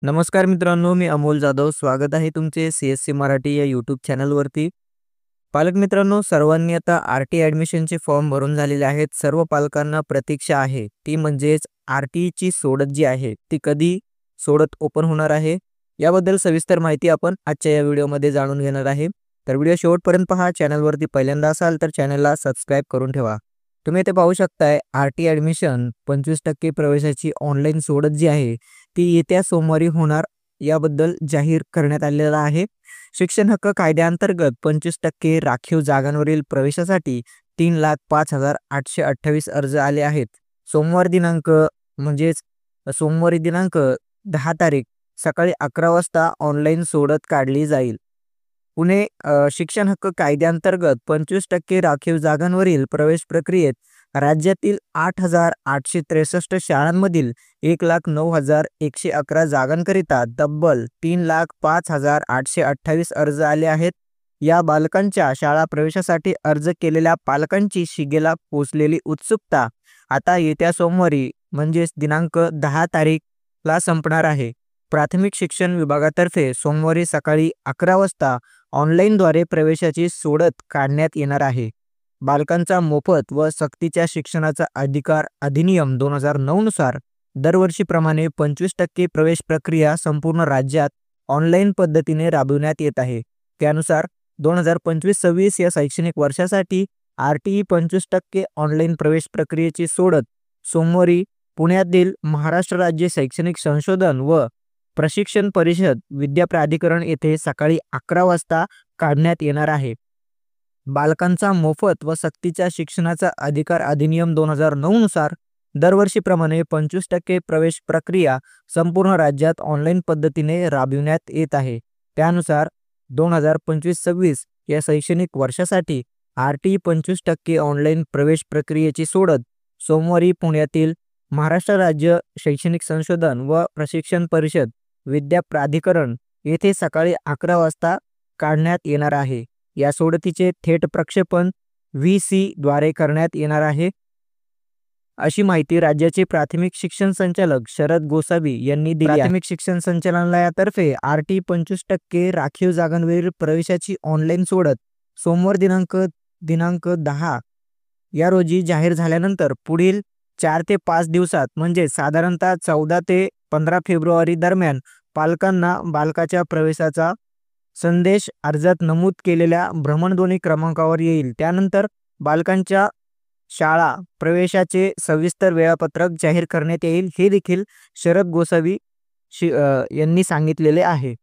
नमस्कार मित्रांनो, मी अमोल जाधव. स्वागत आहे तुमचे सी-एस-सी मराठी या यूट्यूब चॅनलवरती. पालक मित्रांनो, सर्वांनी आता आर-टी ॲडमिशनचे फॉर्म भरून झालेले आहेत. सर्व पालकांना प्रतीक्षा आहे, ती म्हणजेच आर-टीची सोडत जी आहे, ती कधी सोडत ओपन होणार आहे, याबद्दल सविस्तर माहिती आपण आजच्या या व्हिडिओमध्ये जाणून घेणार आहे. तर व्हिडिओ शेवटपर्यंत पहा. चॅनलवरती पहिल्यांदा असाल तर चॅनलला सबस्क्राईब करून ठेवा. तुम्ही इथे पाहू शकताय, आर-टी ॲडमिशन 25% प्रवेशाची ऑनलाईन सोडत जी आहे, ती येत्या सोमवारी होणार याबद्दल जाहीर करण्यात आलेलं आहे. शिक्षण हक्क कायद्याअंतर्गत 25% राखीव जागांवरील प्रवेशासाठी 3,05,828 अर्ज आले आहेत. म्हणजेच सोमवारी दिनांक 10 तारीख सकाळी 11 वाजता ऑनलाईन सोडत काढली जाईल. पुणे शिक्षण हक्क कायद्याअंतर्गत 25% राखीव जागांवरील प्रवेश प्रक्रियेत राज्यातील 8,863 शाळांमधील 1,09,111 जागांकरिता तब्बल 3,05,828 अर्ज आले आहेत. या बालकांच्या शाळा प्रवेशासाठी अर्ज केलेल्या पालकांची शिगेला पोचलेली उत्सुकता आता येत्या सोमवारी म्हणजेच दिनांक 10 तारीखला संपणार आहे. प्राथमिक शिक्षण विभागातर्फे सोमवारी सकाळी 11 वाजता ऑनलाईनद्वारे प्रवेशाची सोडत काढण्यात येणार आहे. बालकांचा मोफत व सक्तीच्या शिक्षणाचा अधिकार अधिनियम 2009 नुसार दरवर्षीप्रमाणे 25% प्रवेश प्रक्रिया संपूर्ण राज्यात ऑनलाईन पद्धतीने राबविण्यात येत आहे. त्यानुसार 2025-26 या शैक्षणिक वर्षासाठी आर-टी 25% ऑनलाईन प्रवेश प्रक्रियेची सोडत सोमवारी पुण्यातील महाराष्ट्र राज्य शैक्षणिक संशोधन व प्रशिक्षण परिषद विद्या प्राधिकरण येथे सकाळी 11 वाजता काढण्यात येणार आहे. बालकांचा मोफत व सक्तीच्या शिक्षणाचा अधिकार अधिनियम 2009 नुसार दरवर्षीप्रमाणे 25% प्रवेश प्रक्रिया संपूर्ण राज्यात ऑनलाईन पद्धतीने राबविण्यात येत आहे. त्यानुसार 2025-26 या शैक्षणिक वर्षासाठी आर-टी 25% ऑनलाईन प्रवेश प्रक्रियेची सोडत सोमवारी पुण्यातील महाराष्ट्र राज्य शैक्षणिक संशोधन व प्रशिक्षण परिषद विद्या प्राधिकरण येथे सकाळी 11 वाजता काढण्यात येणार आहे. या सोडतीचे थेट प्रक्षेपण व्ही-सी द्वारे करण्यात येणार आहे, अशी माहिती राज्याचे प्राथमिक शिक्षण संचालक शरद गोसावी यांनी दिली. प्राथमिक शिक्षण संचालनालयातर्फे आर-टी 25% राखीव जागांवरील प्रवेशाची ऑनलाईन सोडत सोमवार दिनांक 10 या रोजी जाहीर झाल्यानंतर पुढील 4 ते 5 दिवसात म्हणजे साधारणतः 14 ते 15 फेब्रुवारी दरम्यान पालकांना बालकाच्या प्रवेशाचा संदेश अर्जात नमूद केलेल्या भ्रमणध्वनी क्रमांकावर येईल. त्यानंतर बालकांच्या शाळा प्रवेशाचे सविस्तर वेळापत्रक जाहीर करण्यात येईल, हे देखील शरद गोसावी यांनी सांगितलेले आहे.